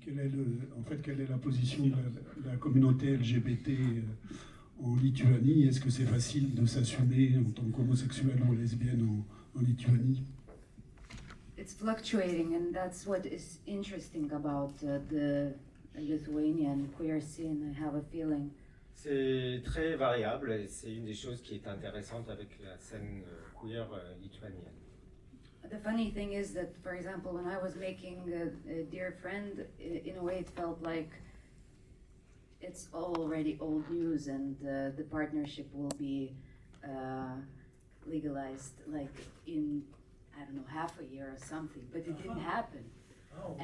Quelle est la position de la communauté LGBT en Lituanie? Est-ce que c'est facile de s'assumer en tant qu'homosexuel ou lesbienne en Lituanie? It's fluctuating, and that's what is interesting about the Lithuanian queer scene, I have a feeling. C'est très variable et c'est une des choses qui est intéressante avec la scène queer lituanienne. The funny thing is that, for example, when I was making a Dear Friend, in a way it felt like it's already old news and the partnership will be legalized like in, I don't know, half a year or something, but it didn't happen.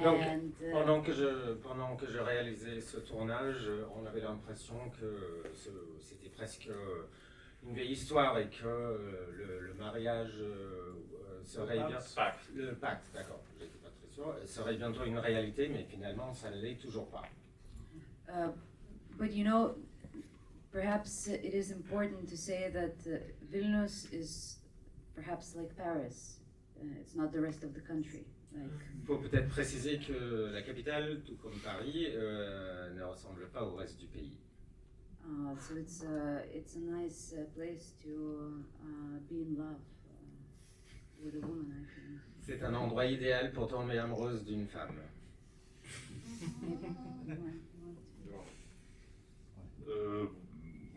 Donc, And, pendant que je réalisais ce tournage, on avait l'impression que c'était presque une vieille histoire et que le mariage serait le pacte, d'accord, j'étais pas très sûr, serait bientôt une réalité, mais finalement ça ne l'est toujours pas. But you know, perhaps it is important to say that Vilnius is perhaps like Paris. It's not the rest of the country. Il faut peut-être préciser que la capitale, tout comme Paris, ne ressemble pas au reste du pays. So it's a nice place to be in love with a woman, I think. C'est un endroit idéal pour tomber amoureuse d'une femme.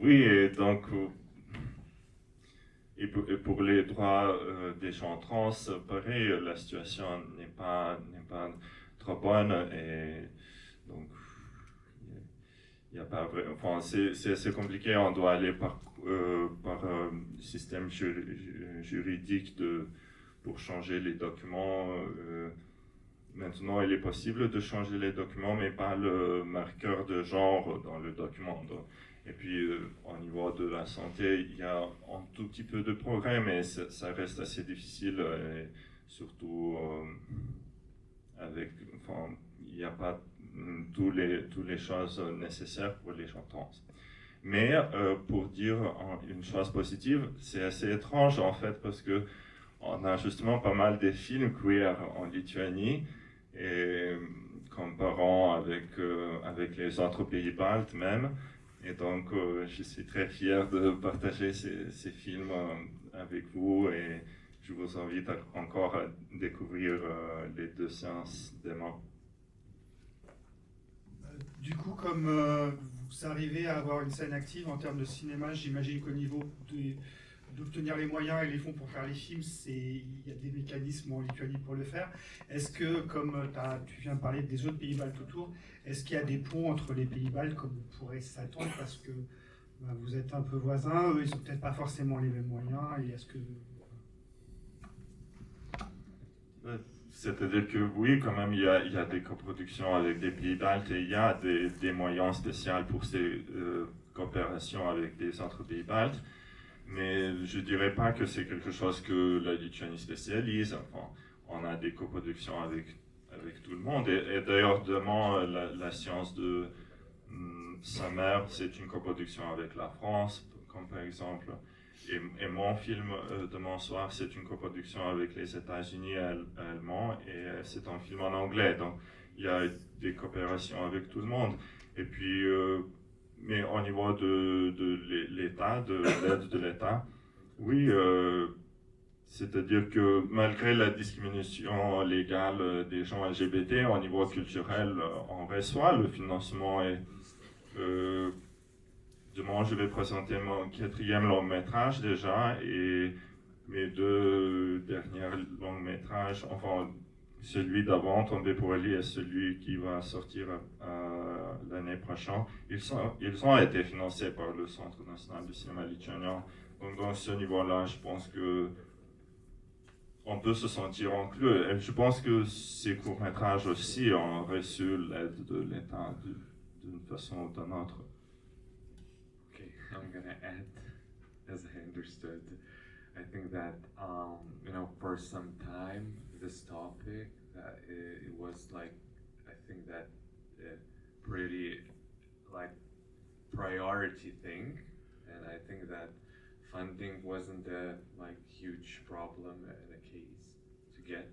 Oui, et donc, et pour les droits des gens trans, pareil, la situation n'est pas trop bonne, et donc il n'y a pas vrai, enfin, c'est assez compliqué, on doit aller par système juridique pour changer les documents. Maintenant, il est possible de changer les documents, mais pas le marqueur de genre dans le document. Et puis, au niveau de la santé, il y a un tout petit peu de progrès, mais ça reste assez difficile, et surtout il n'y a pas toutes les choses nécessaires pour les gens trans. Mais pour dire une chose positive, c'est assez étrange en fait, parce que on a justement pas mal de films queer en Lituanie, et comparant avec les autres pays baltes même. Et donc, je suis très fier de partager ces films avec vous, et je vous invite encore à découvrir les deux séances demain. Du coup, comme vous arrivez à avoir une scène active en termes de cinéma, j'imagine qu'au niveau d'obtenir les moyens et les fonds pour faire les films, il y a des mécanismes en Lituanie pour le faire. Est-ce que, comme tu viens de parler des autres pays baltes autour, est-ce qu'il y a des ponts entre les pays baltes comme on pourrait s'attendre, parce que vous êtes un peu voisins, eux ils n'ont peut-être pas forcément les mêmes moyens, et est-ce que... C'est-à-dire que oui, quand même, il y a des coproductions avec des pays baltes, et il y a des moyens spéciaux pour ces coopérations avec des autres pays baltes. Mais je ne dirais pas que c'est quelque chose que la Lituanie spécialise. Enfin, on a des coproductions avec tout le monde. Et d'ailleurs, demain, la science de sa mère, c'est une coproduction avec la France, comme par exemple. Et mon film demain soir, c'est une coproduction avec les États-Unis allemands, et c'est un film en anglais. Donc, il y a des coopérations avec tout le monde. Et puis, mais au niveau de l'État, de l'aide de l'État, oui, c'est-à-dire que malgré la discrimination légale des gens LGBT, au niveau culturel, on reçoit le financement. Et demain, je vais présenter mon 4e long-métrage déjà, et mes 2 derniers longs-métrages, enfin, celui d'avant, Tombé pour Ali, et celui qui va sortir l'année prochaine, ils ont été financés par le Centre national du cinéma lituanien. Donc, dans ce niveau-là, je pense que on peut se sentir inclus. Et je pense que ces courts-métrages aussi ont reçu l'aide de l'État d'une façon ou d'une autre. Okay, I'm gonna add, as I understood, I think that for some time this topic it was like, I think that pretty like priority thing, and I think that funding wasn't a like huge problem in a case to get.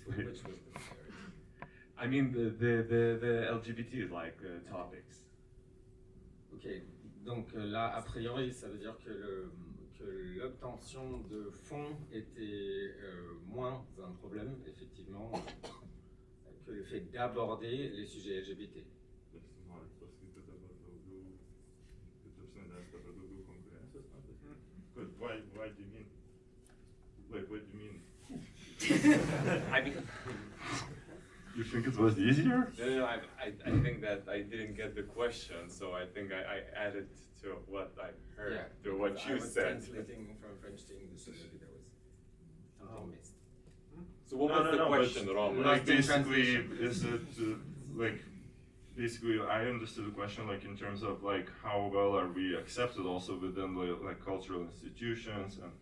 Which was the I mean the LGBT like topics. Ok, donc là, a priori, ça veut dire que l'obtention de fonds était moins un problème, effectivement, que le fait d'aborder les sujets LGBT. Why do you mean? Like, what do you mean? I mean, You think it was easier? no, I think that I didn't get the question, so I think I added to what I heard, to what I you was said. translating from French to English, so maybe there was something missed. So what was the question, but, Rom? like, Lost in basically, translation. is it like basically? I understood the question like in terms of like how well are we accepted also within the like cultural institutions and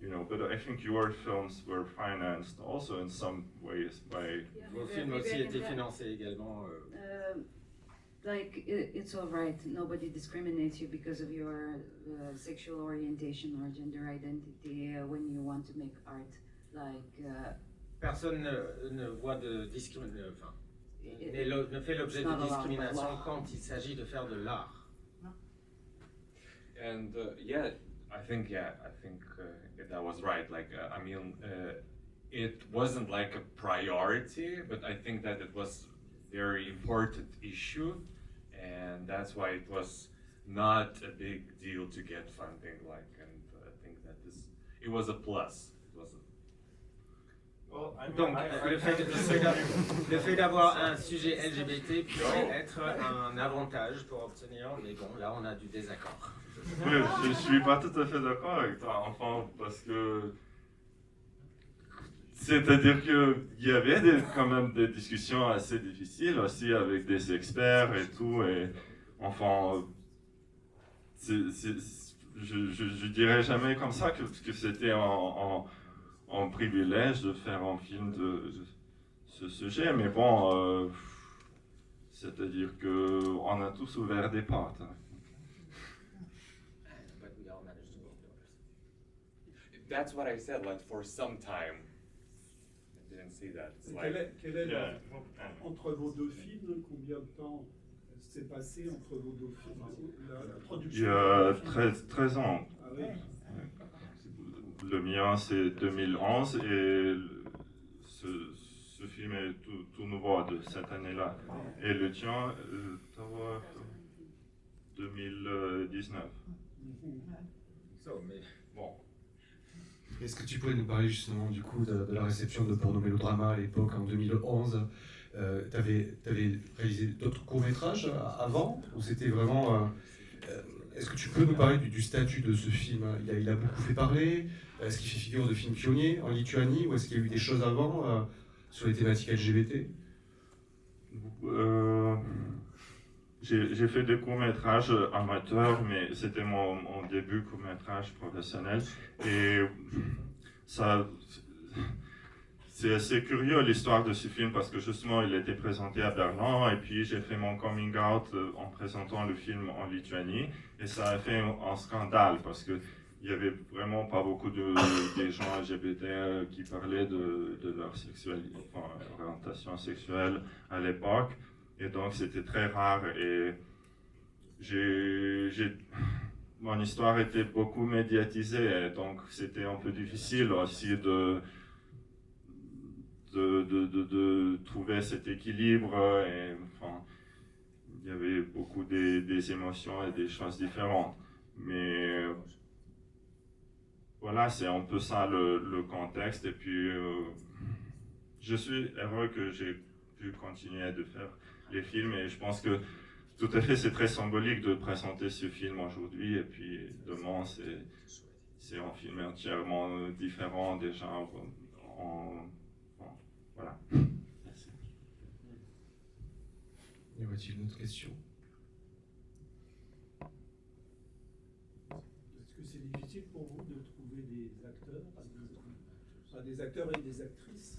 you know. But I think your films were financed also in some ways by. Vos films aussi étaient financés également. Like, it's all right. Nobody discriminates you because of your sexual orientation or gender identity when you want to make art. Like, Personne ne voit de discrimination, enfin, ne fait l'objet It's de not allowed by discrimination law. quand il s'agit de faire de l'art. And I think that was right. Like, I mean, it wasn't like a priority, but I think that it was very important issue, and that's why it was not a big deal to get funding. Like, and I think that it was a plus. It was. Donc, le fait d'avoir un sujet LGBT pourrait être un avantage pour obtenir, mais bon, là on a du désaccord. Oui, je suis pas tout à fait d'accord avec toi, enfin, parce que c'est-à-dire qu'il y avait quand même des discussions assez difficiles aussi avec des experts et tout, et enfin, je dirais jamais comme ça que c'était en privilège de faire un film de ce sujet, mais bon, c'est-à-dire qu'on a tous ouvert des portes. But we all managed to open doors. That's what I said. Like for some time, I didn't see that. It's Quel like est Yeah. entre vos deux films, combien de temps s'est passé entre vos deux films? La production Il y a 13 ans. Ah oui. Le mien c'est 2011 et ce film est tout nouveau de cette année-là. Et le tien, 2019. Mais Bon. Est-ce que tu pourrais nous parler justement du coup de la réception de Porno Mélodrama à l'époque en 2011? T'avais réalisé d'autres courts-métrages avant ou c'était vraiment... Est-ce que tu peux nous parler du statut de ce film? Il a beaucoup fait parler. Est-ce qu'il fait figure de film pionnier en Lituanie ou est-ce qu'il y a eu des choses avant sur les thématiques LGBT? J'ai fait des courts-métrages amateurs, mais c'était mon début court-métrage professionnel. Et ça, c'est assez curieux l'histoire de ce film parce que justement il était présenté à Berlin et puis j'ai fait mon coming out en présentant le film en Lituanie et ça a fait un scandale parce que il y avait vraiment pas beaucoup des gens LGBT qui parlaient de leur sexualité, enfin, orientation sexuelle à l'époque. Et donc c'était très rare et mon histoire était beaucoup médiatisée et donc c'était un peu difficile aussi de trouver cet équilibre et enfin il y avait beaucoup des émotions et des choses différentes mais voilà c'est un peu ça le contexte et puis je suis heureux que j'ai pu continuer de faire les films et je pense que tout à fait c'est très symbolique de présenter ce film aujourd'hui et puis demain c'est un film entièrement différent déjà voilà. Merci. Y aurait-il une autre question? Est-ce que c'est difficile pour vous de trouver des acteurs, enfin, des acteurs et des actrices?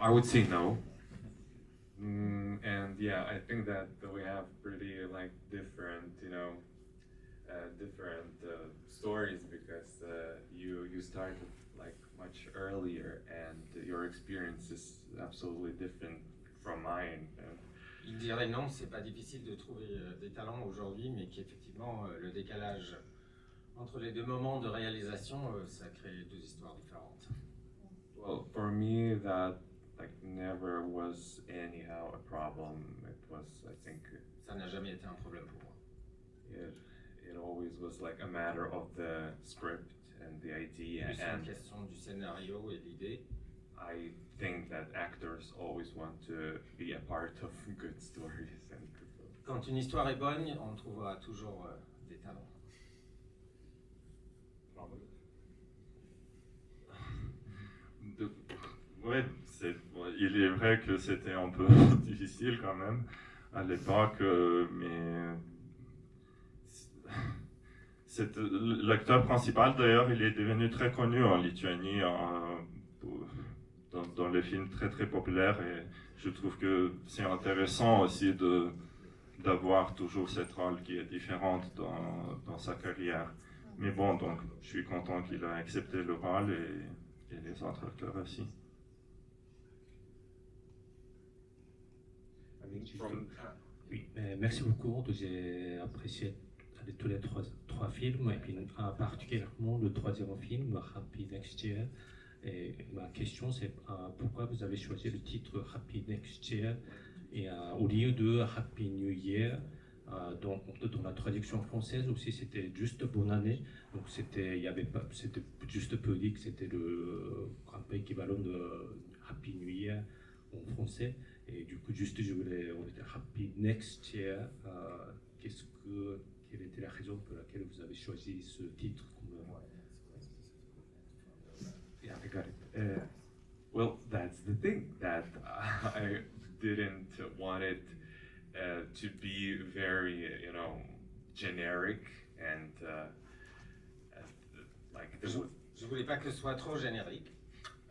I would say no. And yeah, I think that we have pretty like different, different stories because you started like much earlier and your experience is absolutely different from mine. Il dirait non, c'est pas difficile de trouver des talents aujourd'hui, mais qu'effectivement le décalage entre les deux moments de réalisation, ça crée deux histoires différentes. Well, for me, that like never was anyhow a problem. It was, I think, Ça n'a jamais été un problème pour moi. it always was like a matter of the script and the idea. C'est une And question du scénario et de l'idée. I think that actors always want to be a part of good stories and good. Quand une histoire est bonne, on trouvera toujours des talents. Ouais, il est vrai que c'était un peu difficile quand même à l'époque, mais l'acteur principal d'ailleurs, il est devenu très connu en Lituanie dans les films très très populaires et je trouve que c'est intéressant aussi d'avoir toujours cette rôle qui est différente dans sa carrière. Mais bon, donc je suis content qu'il a accepté le rôle et les autres acteurs aussi. Oui, merci beaucoup. J'ai apprécié tous les trois films, et puis particulièrement le troisième film, Happy Next Year. Et ma question, c'est pourquoi vous avez choisi le titre Happy Next Year et, au lieu de Happy New Year. Dans la traduction française aussi, c'était juste bonne année. Donc c'était juste poétique, c'était un peu équivalent de Happy New Year en français. Et du coup, juste je voulais dire Happy Next Year. Quelle était la raison pour laquelle vous avez choisi ce titre? Yeah, I got it. Well, that's the thing that I didn't want it to be very, generic and like there was. Je voulais pas que ce soit trop générique.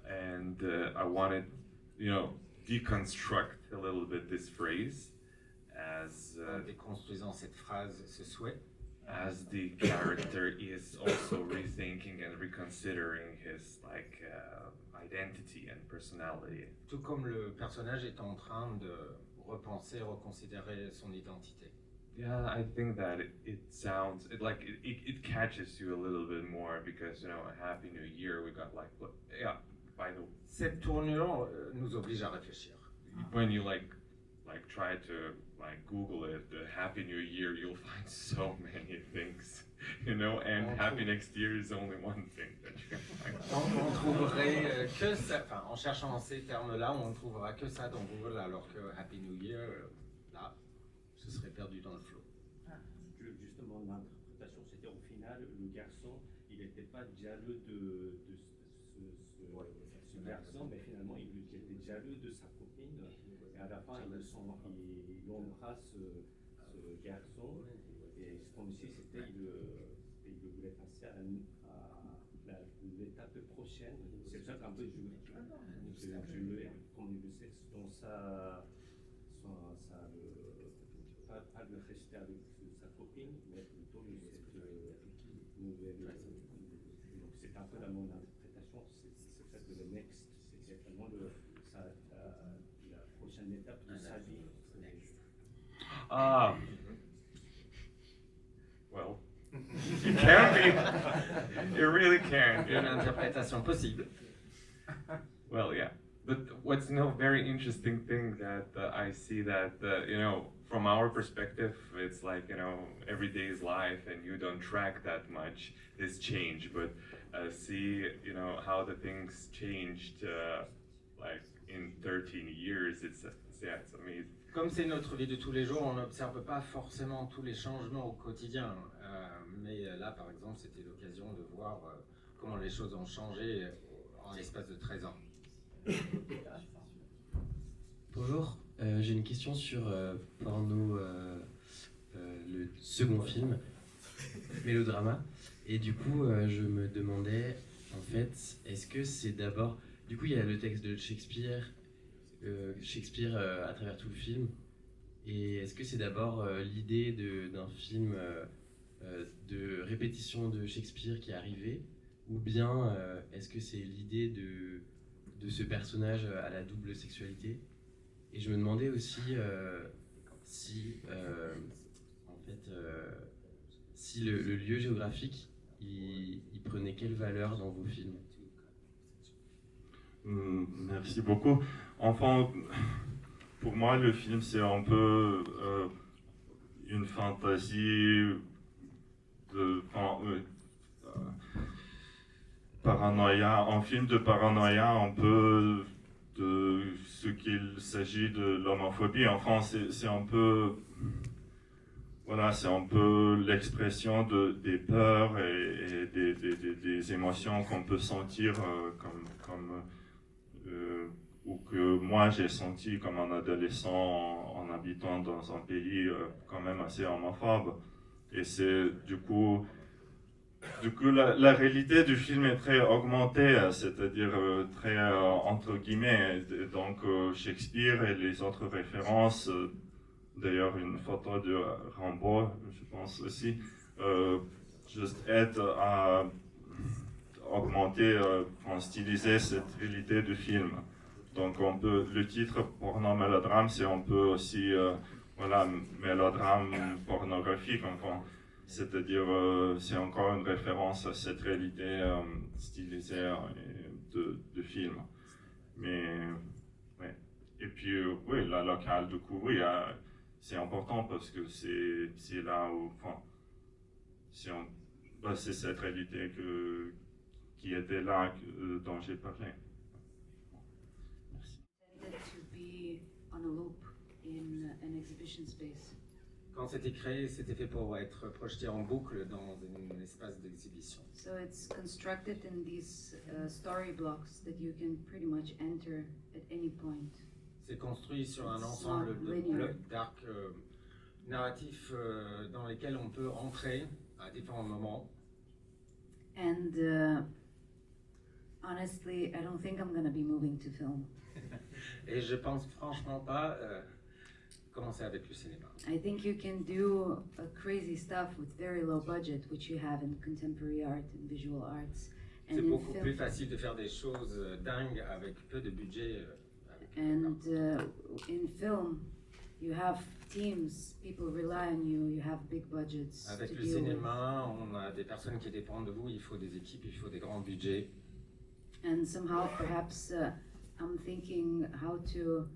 And I wanted, deconstruct a little bit this phrase as Déconstruisant cette phrase, ce souhait. as the character is also rethinking and reconsidering his identity and personality. Tout comme le personnage est en train de repenser, reconsidérer son identité. Yeah, I think that it sounds it catches you a little bit more because a Happy New Year we got by the Cette tournure nous oblige à réfléchir. when you try to Google it, the Happy New Year, you'll find so many things, and Happy Next Year is only one thing that you can find. On trouverait que ça, en cherchant ces termes-là, on ne trouvera que ça dans Google, alors que Happy New Year, là, ce serait perdu dans le flot. Justement, l'interprétation, c'était au final, le garçon, il n'était pas jaloux de ce garçon, mais finalement, il était jaloux de sa copine. Et à la fin, il embrasse ce garçon. Et comme si c'était, il voulait passer à l'étape prochaine. C'est pour ça qu'un peu, comme le sexe dans pas de rester avec sa copine, mais plutôt cette nouvelle. Donc c'est un peu la mon interprétation, c'est fait que le next, c'est vraiment la prochaine étape de sa vie. Well, it can be. It really can. Une interprétation possible. Well, yeah. But what's very interesting thing that I see that from our perspective, it's like everyday's life, and you don't track that much this change. But see how the things changed in 13 years. It's amazing. Comme c'est notre vie de tous les jours, on n'observe pas forcément tous les changements au quotidien. Mais là, par exemple, c'était l'occasion de voir comment les choses ont changé en l'espace de 13 ans. Bonjour, j'ai une question sur Porno, le second film, Mélodrama. Et du coup, je me demandais, en fait, est-ce que c'est d'abord... Du coup, il y a le texte de Shakespeare, à travers tout le film. Et est-ce que c'est d'abord l'idée d'un film de répétition de Shakespeare qui est arrivé, ou bien est-ce que c'est l'idée de ce personnage à la double sexualité? Et je me demandais aussi si, en fait, si le lieu géographique, il prenait quelle valeur dans vos films? Merci beaucoup. Enfin, pour moi, le film, c'est un peu une fantaisie de paranoïa, un film de paranoïa un peu de ce qu'il s'agit de l'homophobie. Enfin, c'est un peu, voilà, c'est un peu l'expression des peurs et des émotions qu'on peut sentir ou que moi j'ai senti comme un adolescent en habitant dans un pays quand même assez homophobe. Et c'est du coup la réalité du film est très augmentée, c'est-à-dire très entre guillemets. Donc Shakespeare et les autres références, d'ailleurs une photo de Rimbaud, je pense aussi, juste aide à augmenter, styliser cette réalité du film. Donc on peut, le titre porno mélodrame, c'est un peu aussi voilà, mélodrame pornographique, enfin, c'est-à-dire c'est encore une référence à cette réalité stylisée de film. Mais ouais. Et puis oui, la locale du coup, oui, c'est important parce que c'est là où, enfin, c'est cette réalité qui était là dont j'ai parlé. To be on a loop in an exhibition space. Quand c'était créé, c'était fait pour être projeté en boucle dans un espace d'exhibition. So it's constructed in these story blocks that you can pretty much enter at any point. C'est construit sur un It's ensemble not de linear. blocs d'arcs narratifs dans lesquels on peut entrer à différents moments. And honestly, I don't think I'm going to be moving to film. Et je pense franchement pas commencer avec le cinéma. I think you can do crazy stuff with very low budget, which you have in contemporary art and visual arts. And C'est in beaucoup film, plus facile de faire des choses dingues avec peu de budget. and in film, you have teams, people rely on you, you have big budgets Avec to le deal with. cinéma, on a des personnes qui dépendent de vous, il faut des équipes, il faut des grands budgets. And somehow, perhaps, I'm thinking how to,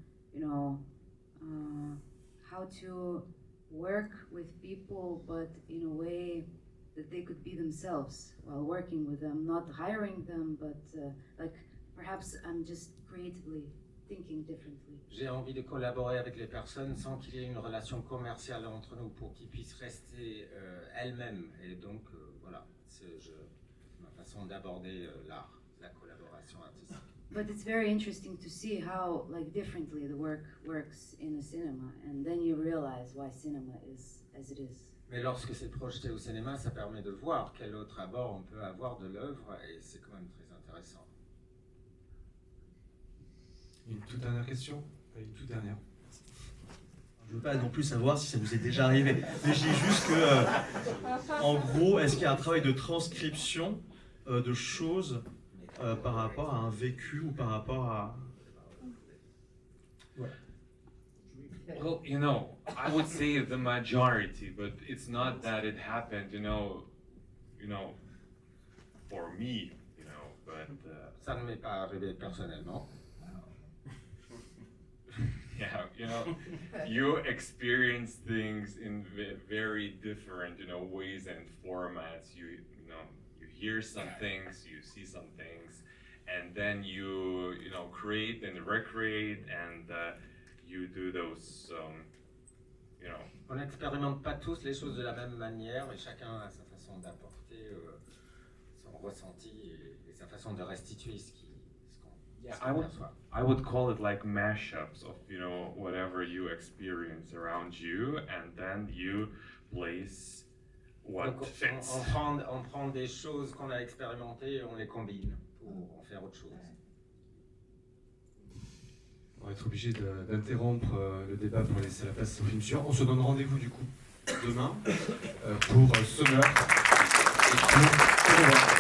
how to work with people, but in a way that they could be themselves while working with them, not hiring them, but like perhaps I'm just creatively thinking differently. J'ai envie de collaborer avec les personnes sans qu'il y ait une relation commerciale entre nous pour qu'ils puissent rester elles-mêmes. Et donc, voilà, c'est ma façon d'aborder l'art, la collaboration artistique. But it's very interesting to see how, like, differently the work works in a cinema, and then you realize why cinema is as it is. Mais lorsque c'est projeté au cinéma, ça permet de voir quel autre abord on peut avoir de l'œuvre, et c'est quand même très intéressant. Une toute dernière question? Une toute dernière. Je ne veux pas non plus savoir si ça vous est déjà arrivé, mais je dis juste que, en gros, est-ce qu'il y a un travail de transcription de choses par rapport à un vécu ou par rapport à... Ouais. Well, you know, I would say the majority, but it's not that it happened, you know, for me, but Ça ne m'est pas arrivé personnellement. yeah, you experience things in very different, ways and formats. You hear some things, you see some things, and then you create and recreate, and you do those, On n'expérimente pas tous les choses de la même manière, et chacun a sa façon d'apporter son ressenti et sa façon de restituer ce qu'on perçoit. I would call it like mashups of whatever you experience around you, and then you place what Donc, fits. on prend des choses qu'on a expérimentées et on les combine pour en faire autre chose. On va être obligé d'interrompre le débat pour laisser la place au film suivant. On se donne rendez-vous du coup demain pour ce meurtre et pour